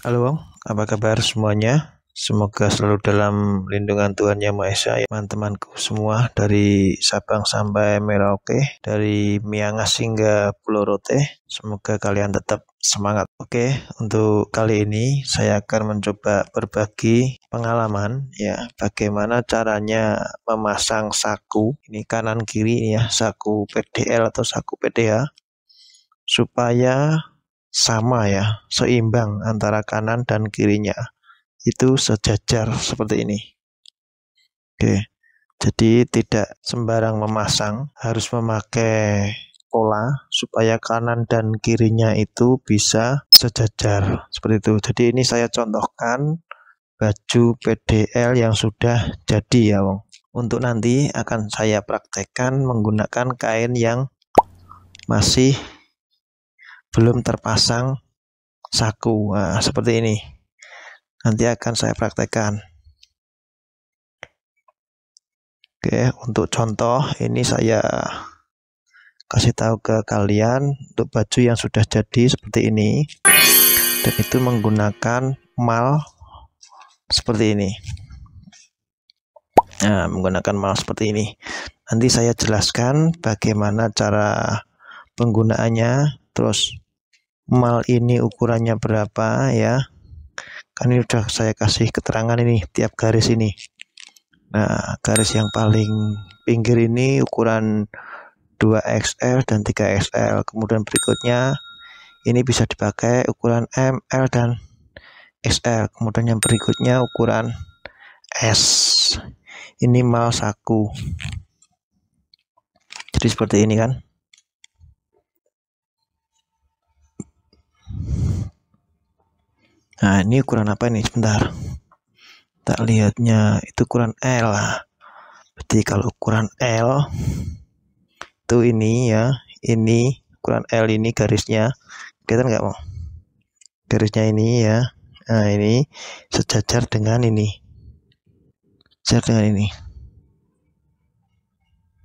Halo, apa kabar semuanya? Semoga selalu dalam lindungan Tuhan Yang Maha Esa, ya. Teman-temanku semua dari Sabang sampai Merauke, dari Miangas hingga Pulau Rote. Semoga kalian tetap semangat. Oke, untuk kali ini saya akan mencoba berbagi pengalaman, ya, bagaimana caranya memasang saku. Ini kanan kiri ya, saku PDL atau saku PDH, supaya sama ya, seimbang antara kanan dan kirinya, itu sejajar seperti ini. Oke, jadi tidak sembarang memasang, harus memakai pola supaya kanan dan kirinya itu bisa sejajar seperti itu. Jadi ini saya contohkan baju PDL yang sudah jadi ya, Wong. Untuk nanti akan saya praktekkan menggunakan kain yang masih belum terpasang saku. Nah, seperti ini. Nanti akan saya praktekkan. Oke, untuk contoh ini saya kasih tahu ke kalian untuk baju yang sudah jadi seperti ini, dan itu menggunakan mal seperti ini. Nah, menggunakan mal seperti ini. Nanti saya jelaskan bagaimana cara penggunaannya, terus mal ini ukurannya berapa ya. Kan ini udah saya kasih keterangan ini tiap garis ini. Nah, garis yang paling pinggir ini ukuran 2XL dan 3XL. Kemudian berikutnya ini bisa dipakai ukuran M, L, dan XL. Kemudian yang berikutnya ukuran S. Ini mal saku. Jadi seperti ini kan. Nah, ini ukuran apa ini? Sebentar. Tak lihatnya itu ukuran L. Berarti kalau ukuran L itu ini ya, ini ukuran L, ini garisnya. Kelihatan nggak, Mau? Garisnya ini ya. Nah, ini sejajar dengan ini. Sejajar dengan ini.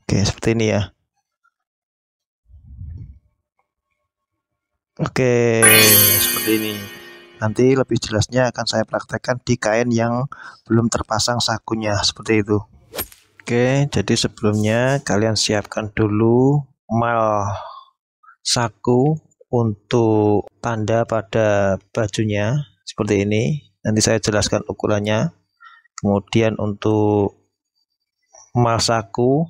Oke, seperti ini ya. Oke, seperti ini. Nanti lebih jelasnya akan saya praktekkan di kain yang belum terpasang sakunya, seperti itu. Oke, jadi sebelumnya kalian siapkan dulu mal saku untuk tanda pada bajunya, seperti ini. Nanti saya jelaskan ukurannya. Kemudian untuk mal saku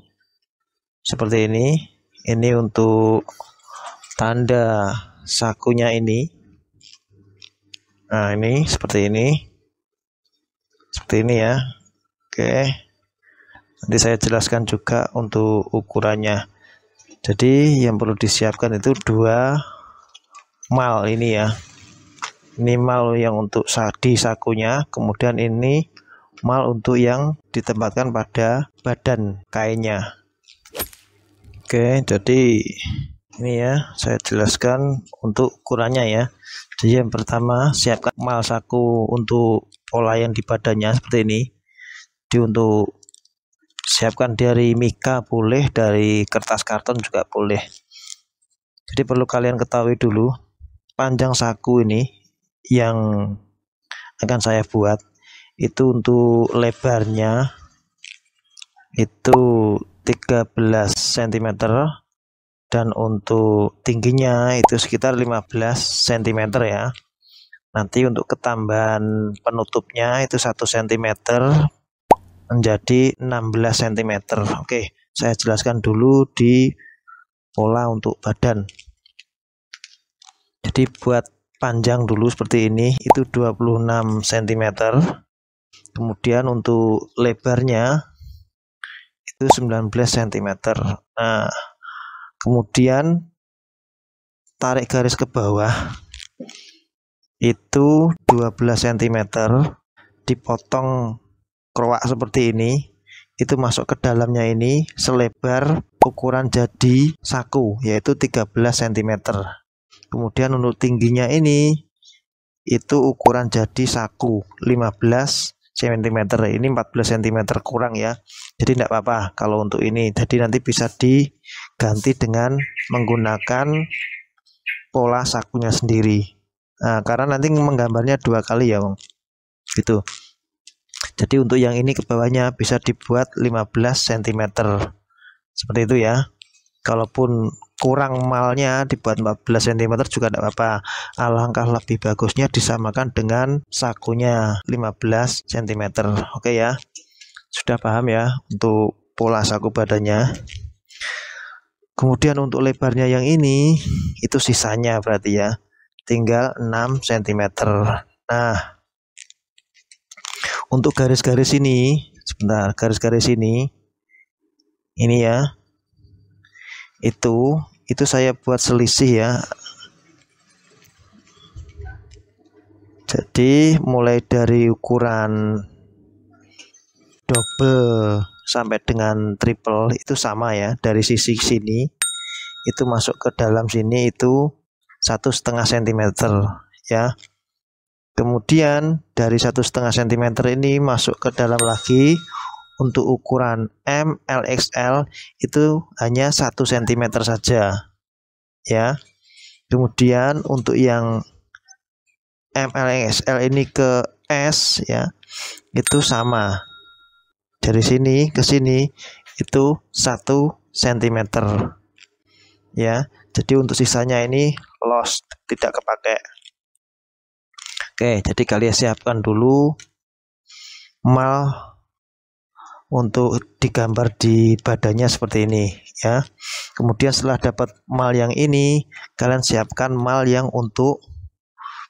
seperti ini untuk tanda sakunya ini. Nah, ini seperti ini ya. Oke, nanti saya jelaskan juga untuk ukurannya. Jadi yang perlu disiapkan itu 2 mal ini ya. Ini mal yang untuk di sakunya, kemudian ini mal untuk yang ditempatkan pada badan kainnya. Oke, jadi ini ya, saya jelaskan untuk ukurannya ya. Jadi yang pertama, siapkan mal saku untuk pola yang di badannya seperti ini. Jadi untuk siapkan dari mika boleh, dari kertas karton juga boleh. Jadi perlu kalian ketahui dulu, panjang saku ini yang akan saya buat itu untuk lebarnya itu 13 cm dan untuk tingginya itu sekitar 15 cm ya. Nanti untuk ketambahan penutupnya itu 1 cm menjadi 16 cm. Oke, saya jelaskan dulu di pola untuk badan. Jadi buat panjang dulu seperti ini itu 26 cm. Kemudian untuk lebarnya itu 19 cm. Nah, kemudian tarik garis ke bawah itu 12 cm, dipotong kroak seperti ini, itu masuk ke dalamnya ini selebar ukuran jadi saku, yaitu 13 cm. Kemudian untuk tingginya ini itu ukuran jadi saku 15 cm. Ini 14 cm kurang ya. Jadi tidak apa-apa kalau untuk ini. Jadi nanti bisa diganti dengan menggunakan pola sakunya sendiri. Nah, karena nanti menggambarnya 2 kali ya, Bang. Gitu. Jadi untuk yang ini ke bawahnya bisa dibuat 15 cm. Seperti itu ya. Kalaupun kurang malnya dibuat 14 cm juga tidak apa-apa. Alangkah lebih bagusnya disamakan dengan sakunya 15 cm. Oke ya. Sudah paham ya untuk pola saku badannya. Kemudian untuk lebarnya yang ini itu sisanya berarti ya. Tinggal 6 cm. Nah, untuk garis-garis ini, sebentar, garis-garis ini ya. Itu saya buat selisih ya. Jadi mulai dari ukuran double sampai dengan triple itu sama ya, dari sisi sini itu masuk ke dalam sini itu 1,5 cm ya. Kemudian dari 1,5 cm ini masuk ke dalam lagi untuk ukuran M, L, XL itu hanya 1 cm saja ya. Kemudian untuk yang M, L, XL ini ke S ya itu sama. Dari sini ke sini itu 1 cm ya. Jadi untuk sisanya ini lost, tidak kepake. Oke, jadi kalian siapkan dulu mal untuk digambar di badannya seperti ini ya. Kemudian setelah dapat mal yang ini, kalian siapkan mal yang untuk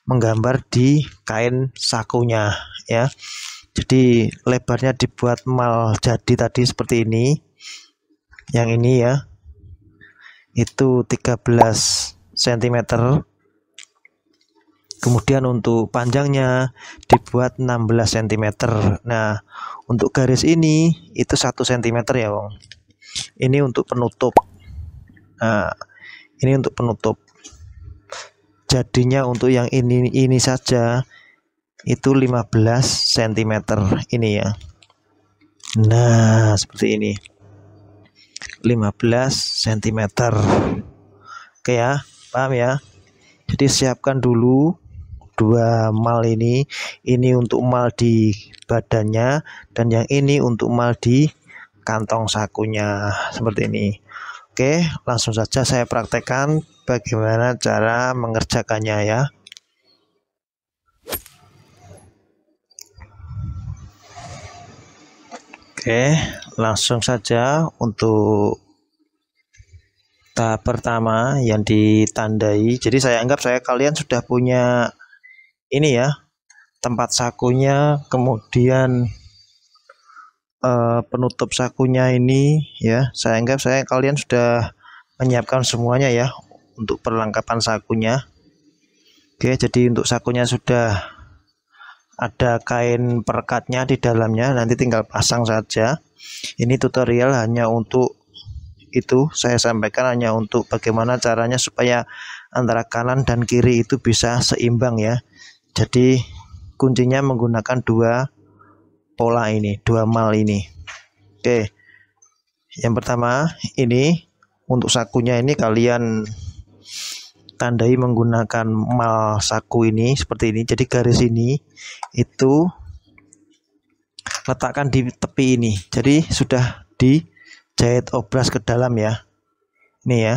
menggambar di kain sakunya ya. Jadi lebarnya dibuat mal jadi tadi seperti ini. Yang ini ya. Itu 13 cm. Kemudian untuk panjangnya dibuat 16 cm. Nah, untuk garis ini itu 1 cm ya, Bang. Ini untuk penutup. Nah, ini untuk penutup. Jadinya untuk yang ini saja itu 15 cm ini ya. Nah, seperti ini. 15 cm. Oke ya, paham ya? Jadi siapkan dulu 2 mal ini untuk mal di badannya dan yang ini untuk mal di kantong sakunya seperti ini. Oke, langsung saja saya praktekkan bagaimana cara mengerjakannya ya. Oke, langsung saja untuk tahap pertama yang ditandai. Jadi saya anggap kalian sudah punya ini ya, tempat sakunya, kemudian penutup sakunya ini ya. Saya anggap kalian sudah menyiapkan semuanya ya untuk perlengkapan sakunya. Oke, jadi untuk sakunya sudah ada kain perekatnya di dalamnya, nanti tinggal pasang saja. Ini tutorial hanya untuk itu, saya sampaikan hanya untuk bagaimana caranya supaya antara kanan dan kiri itu bisa seimbang ya. Jadi kuncinya menggunakan 2 pola ini, 2 mal ini. Oke, yang pertama ini untuk sakunya ini kalian tandai menggunakan mal saku ini seperti ini. Jadi garis ini itu letakkan di tepi ini. Jadi sudah dijahit obras ke dalam ya. Ini ya.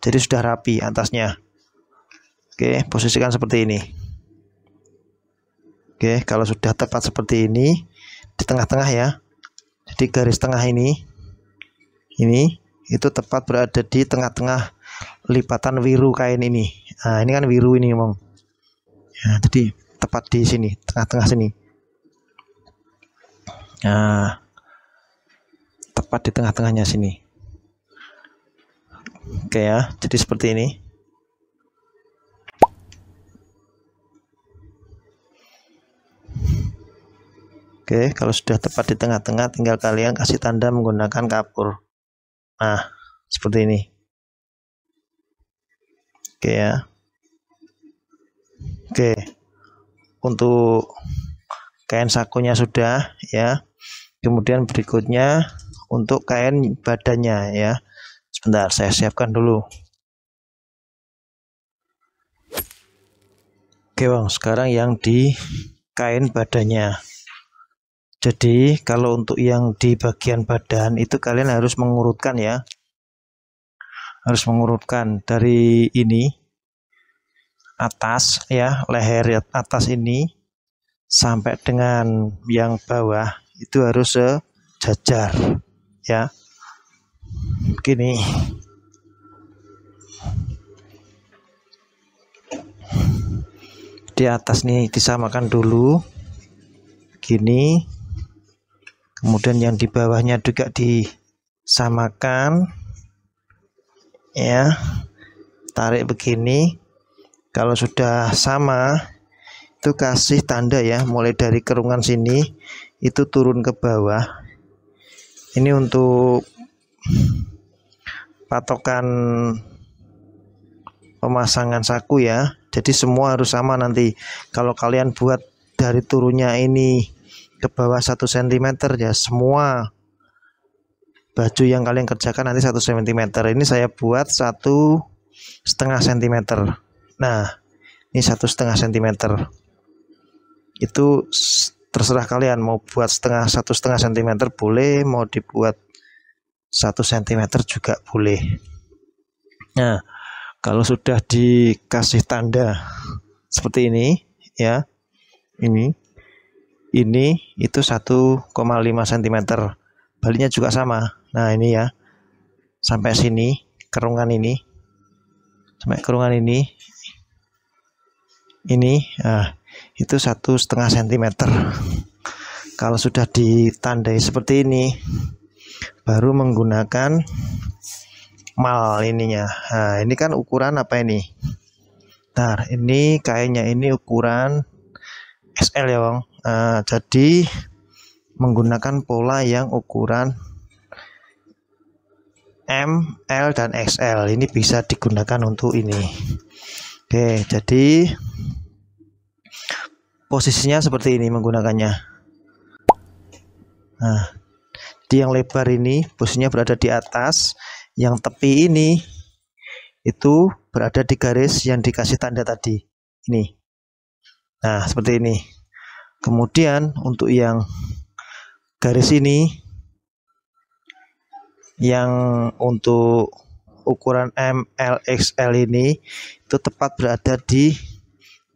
Jadi sudah rapi atasnya. Oke, posisikan seperti ini. Oke, kalau sudah tepat seperti ini di tengah-tengah ya. Jadi garis tengah ini itu tepat berada di tengah-tengah lipatan wiru kain ini. Nah, ini kan wiru ini, Bang. Ya, jadi tepat di sini, tengah-tengah sini. Nah, tepat di tengah-tengahnya sini. Oke ya, jadi seperti ini. Oke, kalau sudah tepat di tengah-tengah, tinggal kalian kasih tanda menggunakan kapur. Nah, seperti ini. Oke ya. Oke, untuk kain sakunya sudah ya. Kemudian berikutnya untuk kain badannya ya. Sebentar, saya siapkan dulu. Oke Bang, sekarang yang di kain badannya. Jadi kalau untuk yang di bagian badan itu kalian harus mengurutkan ya. Harus mengurutkan dari ini atas ya, leher atas ini sampai dengan yang bawah itu harus sejajar ya. Begini. Di atas nih disamakan dulu. Begini. Kemudian yang di bawahnya juga disamakan ya, tarik begini. Kalau sudah sama itu kasih tanda ya, mulai dari kerungan sini itu turun ke bawah. Ini untuk patokan pemasangan saku ya, jadi semua harus sama nanti. Kalau kalian buat dari turunnya ini ke bawah 1 cm ya, semua baju yang kalian kerjakan nanti 1 cm. Ini saya buat 1,5 cm. Nah ini 1,5 cm. Itu terserah kalian mau buat 1,5 cm boleh, mau dibuat 1 cm juga boleh. Nah kalau sudah dikasih tanda seperti ini ya, ini itu 1,5 cm, baliknya juga sama. Nah ini ya, sampai sini kerungan ini, sampai kerungan ini nah, itu 1,5 cm. Kalau sudah ditandai seperti ini baru menggunakan mal ininya. Nah ini kan ukuran apa ini? Nah ini kainnya ini ukuran XL ya Bang. Jadi menggunakan pola yang ukuran M, L, dan XL. Ini bisa digunakan untuk ini. Oke, jadi posisinya seperti ini menggunakannya. Nah, di yang lebar ini posisinya berada di atas, yang tepi ini itu berada di garis yang dikasih tanda tadi. Ini. Nah, seperti ini. Kemudian untuk yang garis ini, yang untuk ukuran M, L, XL ini itu tepat berada di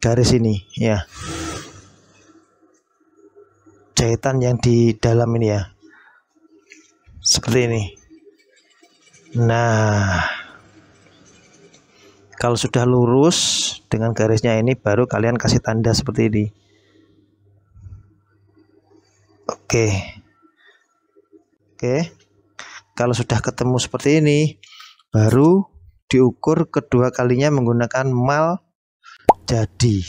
garis ini ya, jahitan yang di dalam ini ya, seperti ini. Nah kalau sudah lurus dengan garisnya ini baru kalian kasih tanda seperti ini. Oke, kalau sudah ketemu seperti ini baru diukur kedua kalinya menggunakan mal jadi,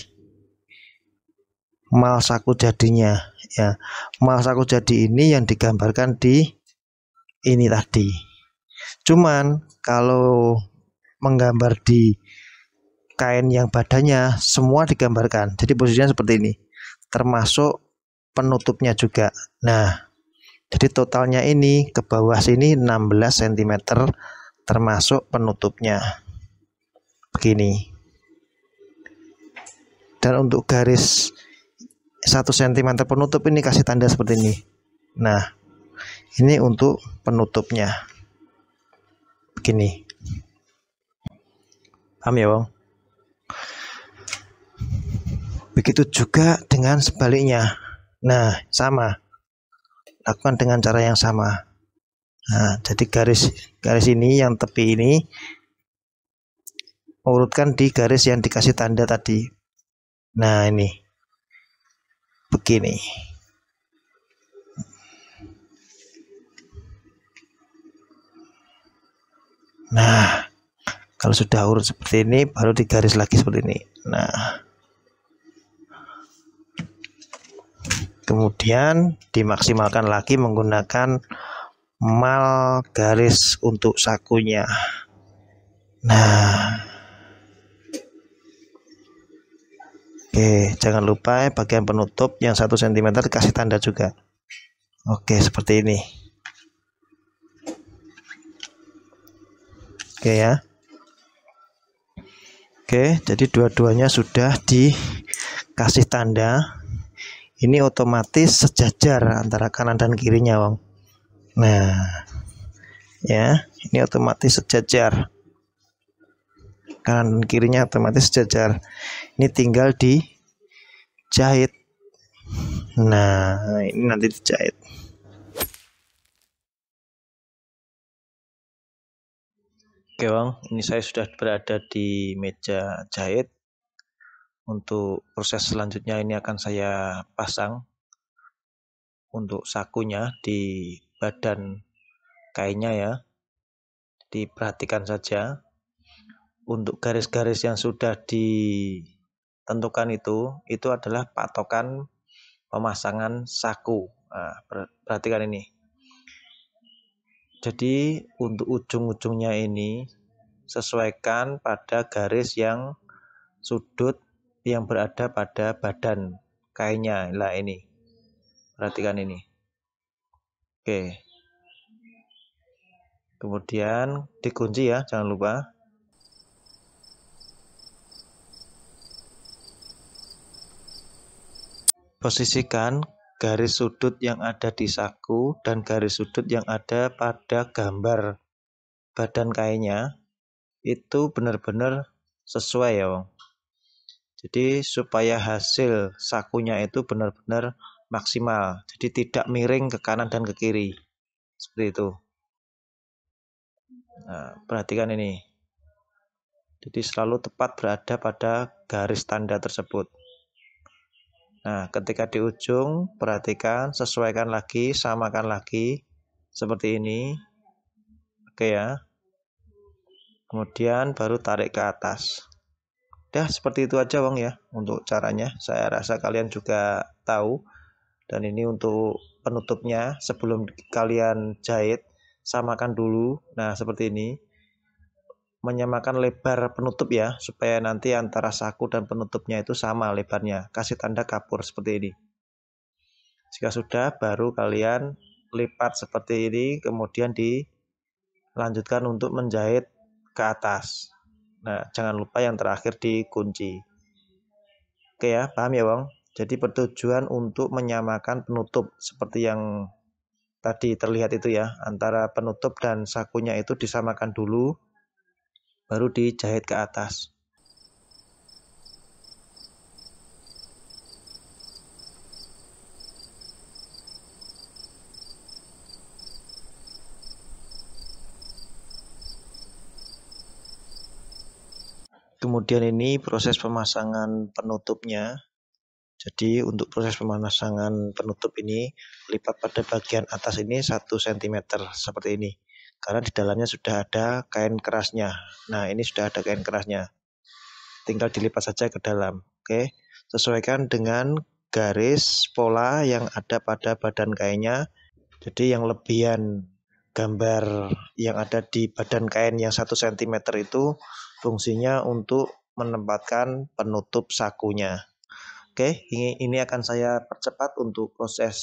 mal saku jadinya ya. Mal saku jadi ini yang digambarkan di ini tadi. Cuman kalau menggambar di kain yang badannya semua digambarkan, jadi posisinya seperti ini, termasuk penutupnya juga. Nah jadi totalnya ini ke bawah sini 16 cm termasuk penutupnya begini. Dan untuk garis 1 cm penutup ini kasih tanda seperti ini. Nah ini untuk penutupnya begini. Paham ya Bang? Begitu juga dengan sebaliknya. Nah sama, lakukan dengan cara yang sama. Nah jadi garis ini yang tepi ini urutkan di garis yang dikasih tanda tadi. Nah ini begini. Nah kalau sudah urut seperti ini baru digaris lagi seperti ini. Nah kemudian dimaksimalkan lagi menggunakan mal garis untuk sakunya. Nah oke, jangan lupa bagian penutup yang 1 cm kasih tanda juga. Oke, seperti ini. Oke ya. Oke, jadi dua-duanya sudah di kasih tanda, ini otomatis sejajar antara kanan dan kirinya, Wong. Nah, ya, ini otomatis sejajar. Kanan dan kirinya otomatis sejajar. Ini tinggal dijahit. Nah, ini nanti dijahit. Oke, Wong, ini saya sudah berada di meja jahit. Untuk proses selanjutnya ini akan saya pasang untuk sakunya di badan kainnya ya. Diperhatikan saja untuk garis-garis yang sudah ditentukan itu adalah patokan pemasangan saku. Nah, perhatikan ini. Jadi untuk ujung-ujungnya ini sesuaikan pada garis yang sudut yang berada pada badan kainnya. Lah ini. Perhatikan ini. Oke. Kemudian dikunci ya, jangan lupa. Posisikan garis sudut yang ada di saku dan garis sudut yang ada pada gambar badan kainnya itu benar-benar sesuai ya, Wong. Jadi supaya hasil sakunya itu benar-benar maksimal. Jadi tidak miring ke kanan dan ke kiri. Seperti itu. Nah, perhatikan ini. Jadi selalu tepat berada pada garis tanda tersebut. Nah, ketika di ujung, perhatikan, sesuaikan lagi, samakan lagi. Seperti ini. Oke ya. Kemudian baru tarik ke atas. Dah seperti itu aja, Wong ya, untuk caranya. Saya rasa kalian juga tahu. Dan ini untuk penutupnya, sebelum kalian jahit, samakan dulu. Nah, seperti ini. Menyamakan lebar penutup ya, supaya nanti antara saku dan penutupnya itu sama lebarnya. Kasih tanda kapur seperti ini. Jika sudah, baru kalian lipat seperti ini, kemudian dilanjutkan untuk menjahit ke atas. Nah, jangan lupa yang terakhir dikunci. Oke ya, paham ya, Bang? Jadi bertujuan untuk menyamakan penutup seperti yang tadi terlihat itu ya, antara penutup dan sakunya itu disamakan dulu, baru dijahit ke atas. Kemudian ini proses pemasangan penutupnya. Jadi untuk proses pemasangan penutup ini, lipat pada bagian atas ini 1 cm seperti ini. Karena di dalamnya sudah ada kain kerasnya. Nah, ini sudah ada kain kerasnya. Tinggal dilipat saja ke dalam. Oke. Sesuaikan dengan garis pola yang ada pada badan kainnya. Jadi yang lebihan gambar yang ada di badan kain yang 1 cm itu fungsinya untuk menempatkan penutup sakunya. Oke, ini akan saya percepat untuk proses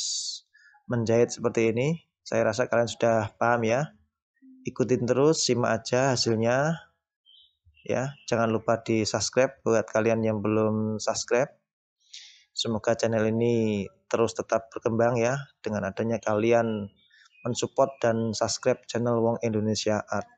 menjahit seperti ini. Saya rasa kalian sudah paham ya. Ikutin terus, simak aja hasilnya. Ya, jangan lupa di subscribe buat kalian yang belum subscribe. Semoga channel ini terus tetap berkembang ya, dengan adanya kalian mensupport dan subscribe channel Wong Indonesia Art.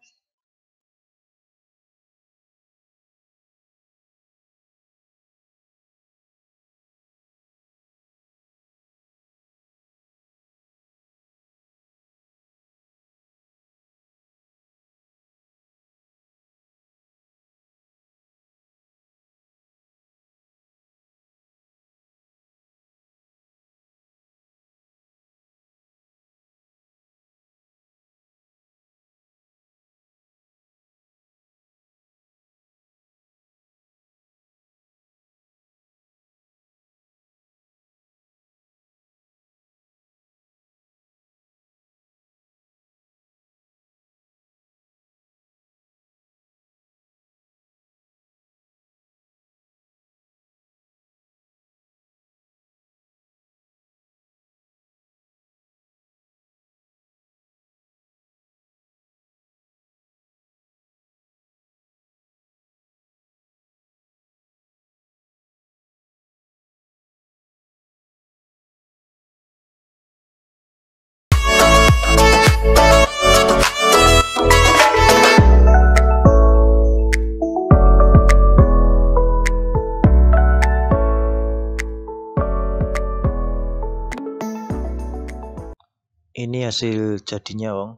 Ini hasil jadinya Wong,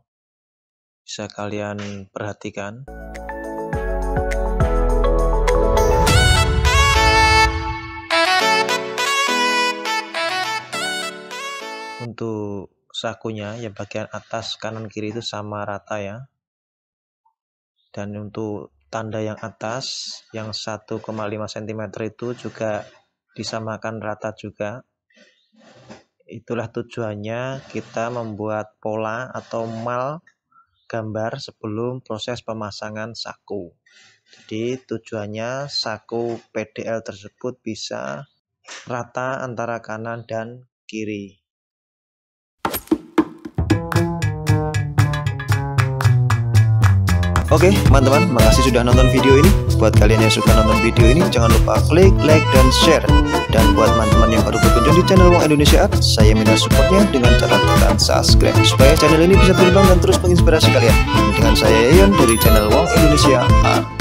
bisa kalian perhatikan. Untuk sakunya yang bagian atas kanan kiri itu sama rata ya. Dan untuk tanda yang atas yang 1,5 cm itu juga disamakan rata juga. Itulah tujuannya kita membuat pola atau mal gambar sebelum proses pemasangan saku. Jadi tujuannya saku PDL tersebut bisa rata antara kanan dan kiri. Oke teman-teman, makasih sudah nonton video ini. Buat kalian yang suka nonton video ini, jangan lupa klik, like, dan share. Dan buat teman-teman yang baru berkunjung di channel Wong Indonesia Art, saya minta supportnya dengan cara tekan subscribe supaya channel ini bisa berkembang dan terus menginspirasi kalian. Dengan saya Yon dari channel Wong Indonesia Art.